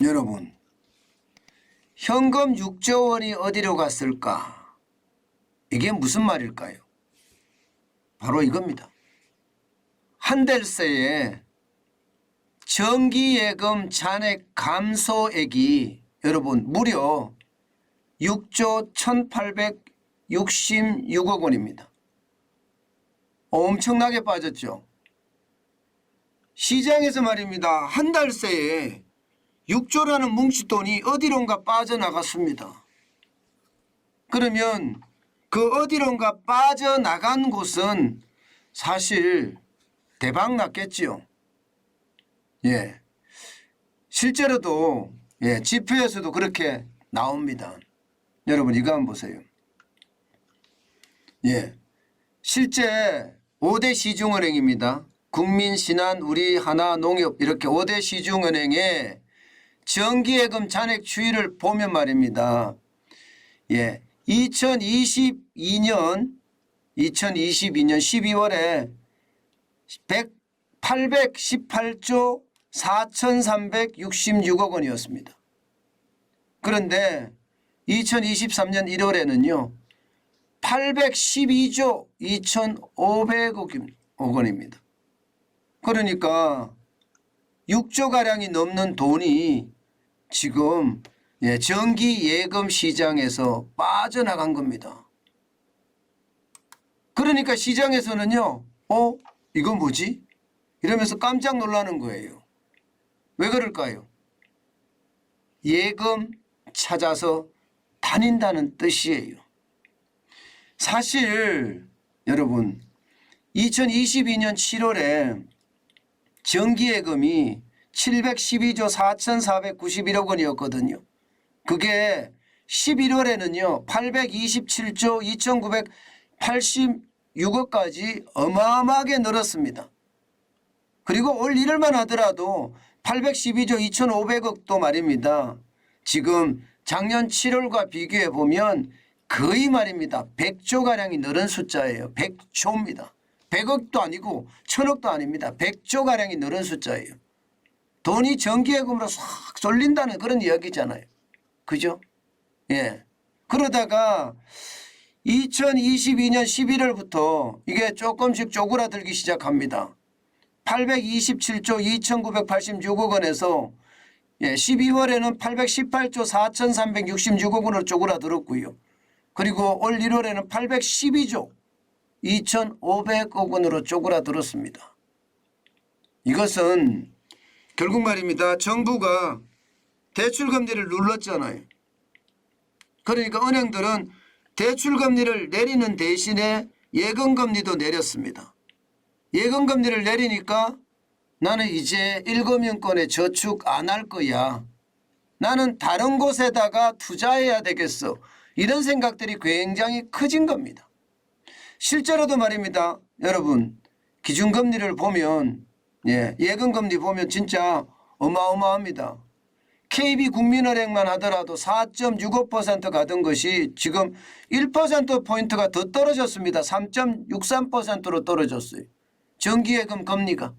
여러분, 현금 6조 원이 어디로 갔을까? 이게 무슨 말일까요? 바로 이겁니다. 한 달 새에 정기예금 잔액 감소액이 여러분 무려 6조 1866억 원입니다. 엄청나게 빠졌죠. 시장에서 말입니다. 한 달 새에 6조라는 뭉칫돈이 어디론가 빠져나갔습니다. 그러면 그 어디론가 빠져나간 곳은 사실 대박 났겠지요. 예. 실제로도 지표에서도 그렇게 나옵니다. 여러분 이거 한번 보세요. 예. 실제 5대 시중은행입니다. 국민, 신한, 우리, 하나, 농협 이렇게 5대 시중은행의 정기예금 잔액 추이를 보면 말입니다. 예. 2022년 12월에 818조 4,366억 원이었습니다. 그런데 2023년 1월에는요. 812조 2,500억 원입니다. 그러니까 6조가량이 넘는 돈이 지금 정기예금 시장에서 빠져나간 겁니다. 그러니까 시장에서는요. 이건 뭐지? 이러면서 깜짝 놀라는 거예요. 왜 그럴까요? 예금 찾아서 다닌다는 뜻이에요. 사실 여러분 2022년 7월에 정기예금이 712조 4,491억 원이었거든요. 그게 11월에는요 827조 2,986억까지 어마어마하게 늘었습니다. 그리고 올 1월만 하더라도 812조 2,500억도 말입니다. 지금 작년 7월과 비교해 보면 거의 말입니다. 100조가량이 늘은 숫자예요. 100조입니다. 100억도 아니고 1000억도 아닙니다. 100조가량이 늘은 숫자예요. 돈이 정기예금으로 싹 쏠린다는 그런 이야기잖아요. 그죠? 예. 그러다가 2022년 11월부터 이게 조금씩 쪼그라들기 시작합니다. 827조 2,986억 원에서 12월에는 818조 4,366억 원으로 쪼그라들었고요. 그리고 올 1월에는 812조 2,500억 원으로 쪼그라들었습니다. 이것은 결국 말입니다. 정부가 대출금리를 눌렀잖아요. 그러니까 은행들은 대출금리를 내리는 대신에 예금금리도 내렸습니다. 예금금리를 내리니까 나는 이제 1금융권에 저축 안 할 거야. 나는 다른 곳에다가 투자해야 되겠어. 이런 생각들이 굉장히 커진 겁니다. 실제로도 말입니다. 여러분 기준금리를 보면 예금금리 보면 진짜 어마어마합니다. KB국민은행만 하더라도 4.65% 가던 것이 지금 1%포인트가 더 떨어졌습니다. 3.63%로 떨어졌어요. 정기예금 금리가.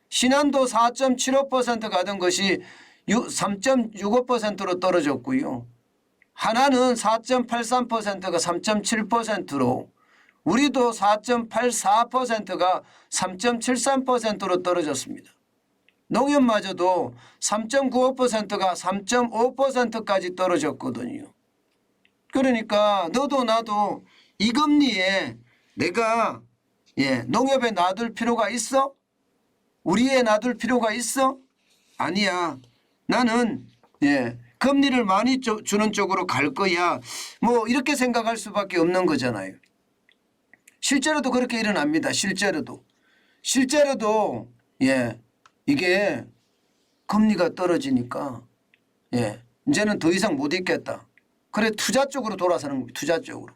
신한도 4.75% 가던 것이 3.65%로 떨어졌고요. 하나는 4.83%가 3.7%로 우리도 4.84%가 3.73%로 떨어졌습니다. 농협마저도 3.95%가 3.5%까지 떨어졌거든요. 그러니까 너도 나도 이 금리에 내가 농협에 놔둘 필요가 있어? 우리에 놔둘 필요가 있어? 아니야. 나는 금리를 많이 주는 쪽으로 갈 거야. 뭐 이렇게 생각할 수밖에 없는 거잖아요. 실제로도 그렇게 일어납니다. 실제로도 이게 금리가 떨어지니까 이제는 더 이상 못 있겠다. 그래 투자 쪽으로 돌아서는 겁니다. 투자 쪽으로.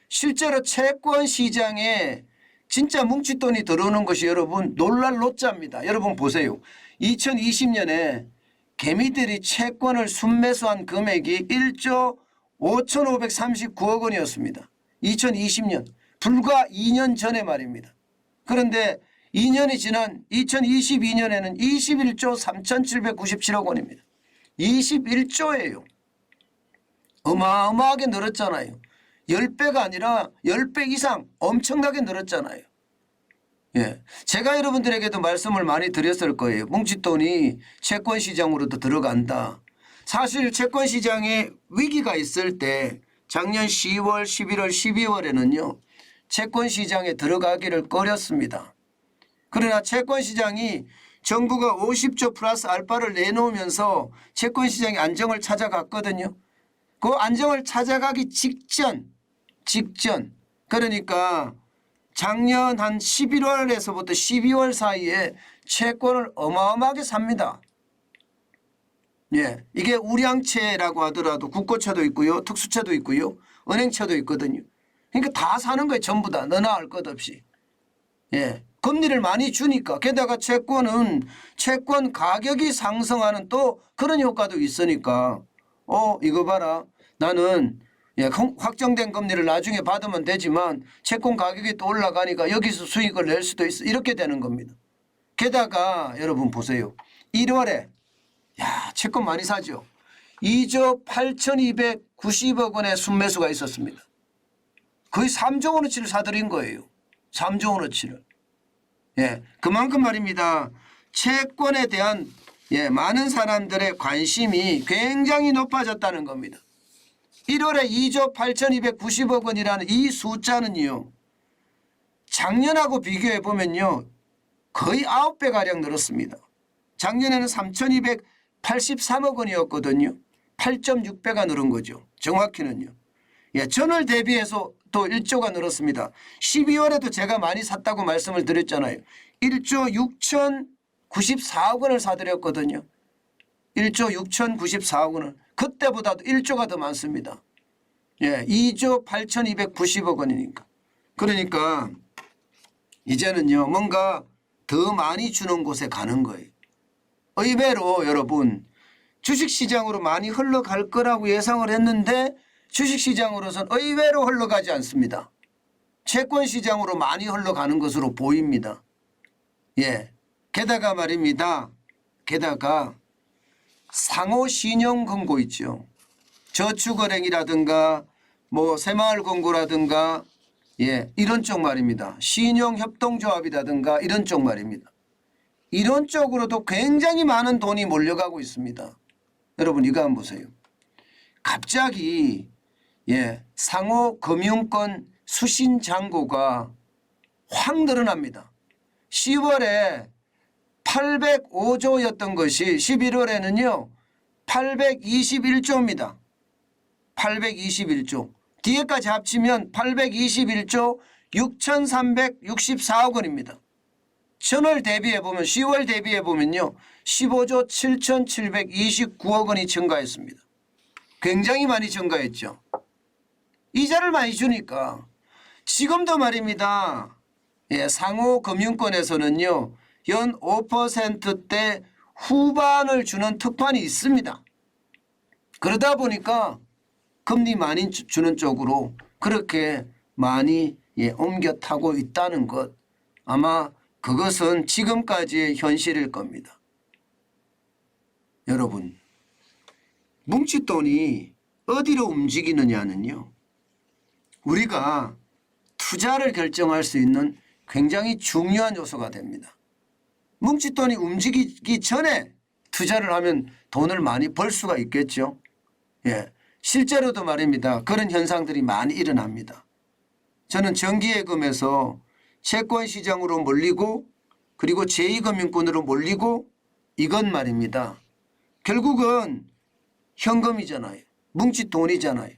실제로 채권 시장에 진짜 뭉칫돈이 들어오는 것이 여러분 놀랄 노자입니다. 여러분 보세요. 2020년에 개미들이 채권을 순매수한 금액이 1조 5,539억 원이었습니다. 2020년 불과 2년 전에 말입니다. 그런데 2년이 지난 2022년에는 21조 3,797억 원입니다. 21조예요. 어마어마하게 늘었잖아요. 10배가 아니라 10배 이상 엄청나게 늘었잖아요. 예, 제가 여러분들에게도 말씀을 많이 드렸을 거예요. 뭉칫돈이 채권시장으로도 들어간다. 사실 채권시장에 위기가 있을 때 작년 10월, 11월, 12월에는요. 채권시장에 들어가기를 꺼렸습니다. 그러나 채권시장이 정부가 50조 플러스 알파를 내놓으면서 채권시장이 안정을 찾아갔거든요. 그 안정을 찾아가기 직전 그러니까 작년 한 11월에서부터 12월 사이에 채권을 어마어마하게 삽니다. 예, 이게 우량채라고 하더라도 국고채도 있고요. 특수채도 있고요. 은행채도 있거든요. 그러니까 다 사는 거예요. 전부 다. 너나 할 것 없이. 예, 금리를 많이 주니까. 게다가 채권은 채권 가격이 상승하는 또 그런 효과도 있으니까 이거 봐라. 나는 확정된 금리를 나중에 받으면 되지만 채권 가격이 또 올라가니까 여기서 수익을 낼 수도 있어. 이렇게 되는 겁니다. 게다가 여러분 보세요. 1월에 채권 많이 사죠. 2조 8,290억 원의 순매수가 있었습니다. 거의 3조 원어치를 사들인 거예요. 3조 원어치를. 예, 그만큼 말입니다. 채권에 대한 많은 사람들의 관심이 굉장히 높아졌다는 겁니다. 1월에 2조 8,290억 원이라는 이 숫자는요. 작년하고 비교해 보면요. 거의 9배가량 늘었습니다. 작년에는 3,283억 원이었거든요. 8.6배가 늘은 거죠. 정확히는요. 전월 대비해서 또 1조가 늘었습니다. 12월에도 제가 많이 샀다고 말씀을 드렸잖아요. 1조 6,094억 원을 사드렸거든요. 1조 6,094억 원을. 그때보다도 1조가 더 많습니다. 2조 8,290억 원이니까. 그러니까 이제는요. 뭔가 더 많이 주는 곳에 가는 거예요. 의외로 여러분 주식시장으로 많이 흘러갈 거라고 예상을 했는데 주식시장으로선 의외로 흘러가지 않습니다. 채권시장으로 많이 흘러가는 것으로 보입니다. 게다가 말입니다. 게다가 상호신용금고 있죠. 저축은행이라든가 새마을금고라든가 이런 쪽 말입니다. 신용협동조합이라든가 이런 쪽 말입니다. 이런 쪽으로도 굉장히 많은 돈이 몰려가고 있습니다. 여러분 이거 한번 보세요. 갑자기 상호금융권 수신잔고가 확 늘어납니다. 10월에 805조였던 것이 11월에는요 821조입니다. 821조. 뒤에까지 합치면 821조 6,364억 원입니다. 전월 대비해 보면 10월 대비해 보면요 15조 7,729억 원이 증가했습니다. 굉장히 많이 증가했죠. 이자를 많이 주니까 지금도 말입니다. 상호금융권에서는요 연 5%대 후반을 주는 특판이 있습니다. 그러다 보니까 금리 많이 주는 쪽으로 그렇게 많이 옮겨 타고 있다는 것. 아마 그것은 지금까지의 현실일 겁니다. 여러분 뭉칫돈이 어디로 움직이느냐는요. 우리가 투자를 결정할 수 있는 굉장히 중요한 요소가 됩니다. 뭉칫돈이 움직이기 전에 투자를 하면 돈을 많이 벌 수가 있겠죠. 실제로도 말입니다. 그런 현상들이 많이 일어납니다. 저는 정기예금에서 채권시장으로 몰리고 그리고 제2금융권으로 몰리고 이건 말입니다. 결국은 현금이잖아요. 뭉칫돈이잖아요.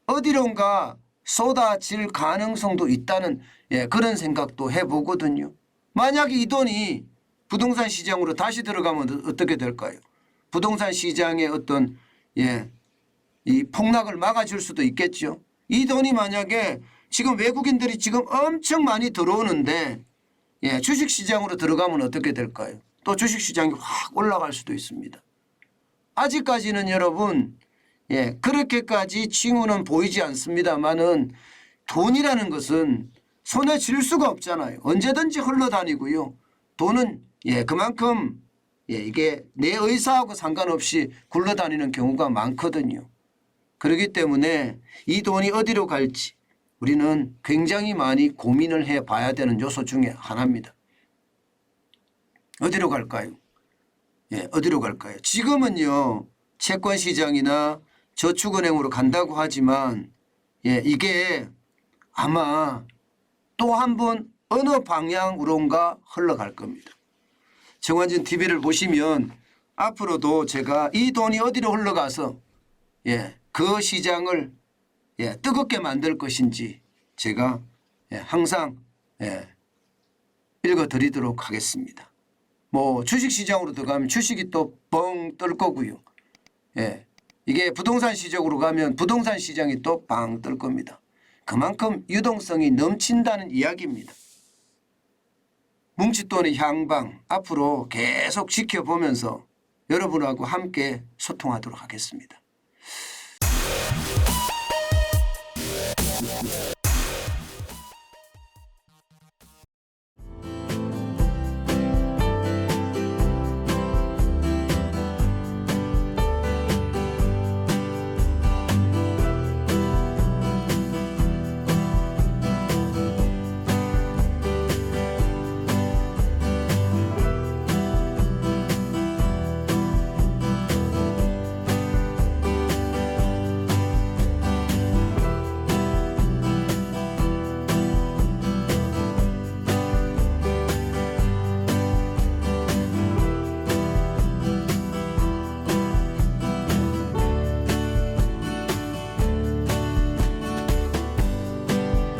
어디론가 쏟아질 가능성도 있다는 그런 생각도 해보거든요. 만약에 이 돈이 부동산 시장으로 다시 들어가면 어떻게 될까요? 부동산 시장의 어떤 이 폭락을 막아줄 수도 있겠죠. 이 돈이 만약에 지금 외국인들이 지금 엄청 많이 들어오는데 주식시장으로 들어가면 어떻게 될까요? 또 주식시장이 확 올라갈 수도 있습니다. 아직까지는 여러분 그렇게까지 징후는 보이지 않습니다만은 돈이라는 것은 손에 쥘 수가 없잖아요. 언제든지 흘러다니고요. 돈은 그만큼 이게 내 의사하고 상관없이 굴러다니는 경우가 많거든요. 그렇기 때문에 이 돈이 어디로 갈지 우리는 굉장히 많이 고민을 해봐야 되는 요소 중에 하나입니다. 어디로 갈까요? 어디로 갈까요? 지금은요 채권 시장이나 저축은행으로 간다고 하지만 이게 아마 또 한 번 어느 방향으론가 흘러갈 겁니다. 정환진 TV를 보시면 앞으로도 제가 이 돈이 어디로 흘러가서 그 시장을 뜨겁게 만들 것인지 제가 항상 읽어드리도록 하겠습니다. 뭐 주식시장으로 들어가면 주식이 또 뻥 뜰 거고요. 이게 부동산 시장으로 가면 부동산 시장이 또 빵 뜰 겁니다. 그만큼 유동성이 넘친다는 이야기입니다. 뭉칫돈의 향방 앞으로 계속 지켜보면서 여러분하고 함께 소통하도록 하겠습니다.